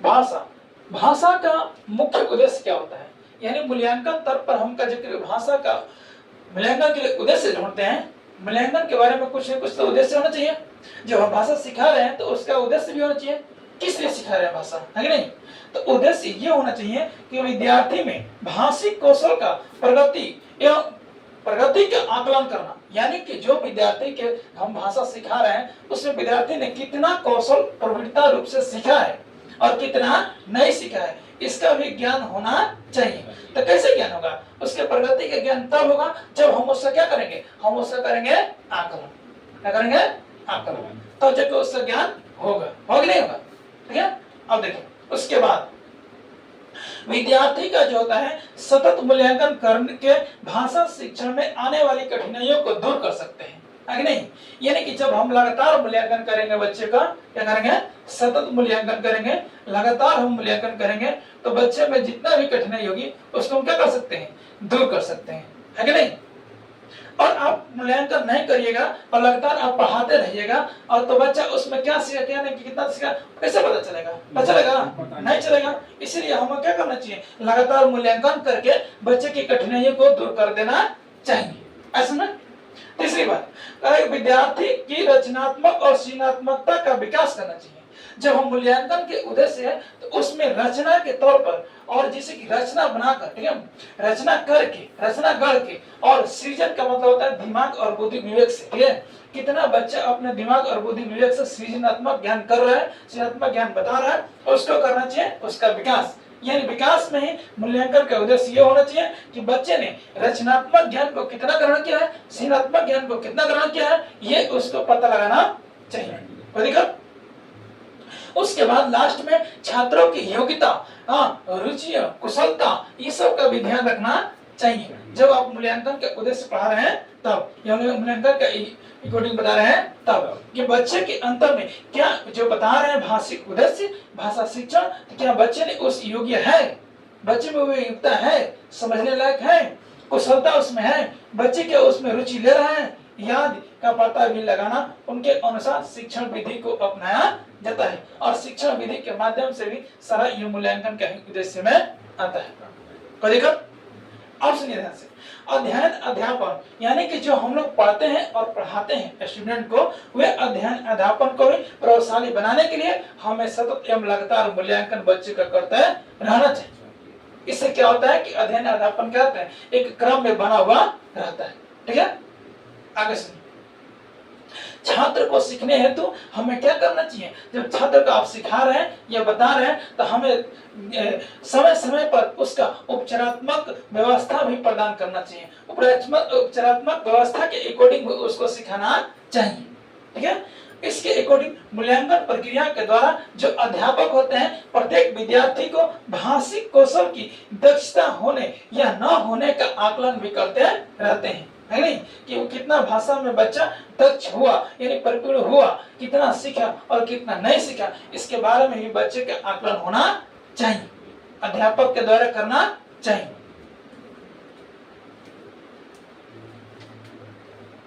भाषा, भाषा का मुख्य उद्देश्य क्या होता है, यानी मूल्यांकन स्तर पर हम का जिक्र भाषा का मूल्यांकन के लिए उद्देश्य ढूंढते हैं। मूल्यांकन के बारे में कुछ न कुछ तो उद्देश्य होना चाहिए। जब हम भाषा सिखा रहे हैं तो उसका उद्देश्य भी होना चाहिए, किस लिए सिखा रहे हैं भाषा, है कि नहीं। तो उद्देश्य ये होना चाहिए कि विद्यार्थी में भाषिक कौशल का प्रगति एवं प्रगति का आकलन करना, यानी कि जो विद्यार्थी के हम भाषा सिखा रहे हैं उसमें विद्यार्थी ने कितना कौशल प्रवृत्ता रूप से सीखा है और कितना नहीं सीखा है, इसका भी ज्ञान होना चाहिए। तो कैसे ज्ञान होगा, उसके प्रगति का ज्ञान तब होगा जब हम उसका क्या करेंगे, हम उसका करेंगे आकलन। क्या करेंगे, आकलन, तब जाके उसका ज्ञान होगा, होगा नहीं होगा। ठीक है, अब देखिए उसके बाद विद्यार्थी का जो होता है सतत मूल्यांकन करने के भाषा शिक्षण में आने वाली कठिनाइयों को दूर कर सकते हैं, है कि नहीं। यानी कि जब हम लगातार मूल्यांकन करेंगे बच्चे का, क्या करेंगे, सतत मूल्यांकन करेंगे, लगातार हम मूल्यांकन करेंगे तो बच्चे में जितना भी कठिनाई होगी उसको हम क्या कर सकते हैं, दूर कर सकते हैं, है कि नहीं। और आप मूल्यांकन नहीं करिएगा और लगातार आप पढ़ाते रहिएगा और तो बच्चा उसमें क्या सीखा क्या नहीं, कितना सीखा, कैसे पता चलेगा, पता चलेगा नहीं चलेगा। इसलिए हमें क्या करना चाहिए, लगातार मूल्यांकन करके बच्चे की कठिनाइयों को दूर कर देना चाहिए, ऐसा ना। तीसरी बात, विद्यार्थी की रचनात्मक और सृजनात्मकता का विकास करना चाहिए। जब हम मूल्यांकन के उद्देश्य है तो उसमें रचना के तौर पर और जैसे कि रचना बनाकर, ठीक है, रचना करके, रचना गढ़ के, और सृजन का मतलब होता है दिमाग और बुद्धि विवेक से, ठीक है, कितना बच्चा अपने दिमाग और बुद्धि विवेक से सृजनात्मक ज्ञान कर रहा है, सृजनात्मक ज्ञान बता रहा है, और उसको करना चाहिए उसका विकास। यानी विकास में ही मूल्यांकन का उद्देश्य ये होना चाहिए कि बच्चे ने रचनात्मक ज्ञान को कितना ग्रहण किया है, सृजनात्मक ज्ञान को कितना ग्रहण किया है, ये उसको पता लगाना चाहिए। कोई दिक्कत। उसके बाद लास्ट में छात्रों की योग्यता, रुचि, कुशलता, ये सब का भी ध्यान रखना चाहिए। जब आप मूल्यांकन के उद्देश्य पढ़ा रहे हैं तब, या मूल्यांकन का अकॉर्डिंग बता रहे हैं तब, कि बच्चे के अंतर में क्या जो बता रहे हैं भाषिक उद्देश्य, भाषा शिक्षण, तो क्या बच्चे ने उस योग्य है, बच्चे में वो योग्यता है, समझने लायक है, कुशलता उसमें है, बच्चे क्या उसमें रुचि ले रहे हैं, याद का पता भी लगाना, उनके अनुसार शिक्षण विधि को अपनाया जाता है और शिक्षण विधि के माध्यम से भी सारा ये मूल्यांकन के उद्देश्य में आता है। कोई दिक्कत। अब सुनिए ध्यान से, अध्ययन अध्यापन, यानी कि जो हम लोग पढ़ते हैं और पढ़ाते हैं स्टूडेंट को, वे अध्ययन अध्यापन को भी प्रभावशाली बनाने के लिए हमें सतत एवं लगातार मूल्यांकन बच्चे का करते रहना चाहिए। इससे क्या होता है कि अध्ययन अध्यापन क्या होता है, एक क्रम में बना हुआ रहता है। ठीक है, आगे सुनिए। छात्र को सीखने हेतु हमें क्या करना चाहिए, जब छात्र को आप सिखा रहे हैं या बता रहे हैं तो हमें समय समय पर उसका उपचारात्मक व्यवस्था भी प्रदान करना चाहिए। उपचारात्मक व्यवस्था के अकॉर्डिंग उसको सिखाना चाहिए। ठीक है, इसके अकॉर्डिंग मूल्यांकन प्रक्रिया के द्वारा जो अध्यापक होते हैं प्रत्येक विद्यार्थी को भाषिक कौशल की दक्षता होने या न होने का आकलन भी करते रहते हैं, है नहीं, कि वो कितना भाषा में बच्चा दक्ष हुआ यानी परिपूर्ण हुआ, कितना सीखा और कितना नहीं सीखा, इसके बारे में भी बच्चे का आकलन होना चाहिए, अध्यापक के द्वारा करना चाहिए।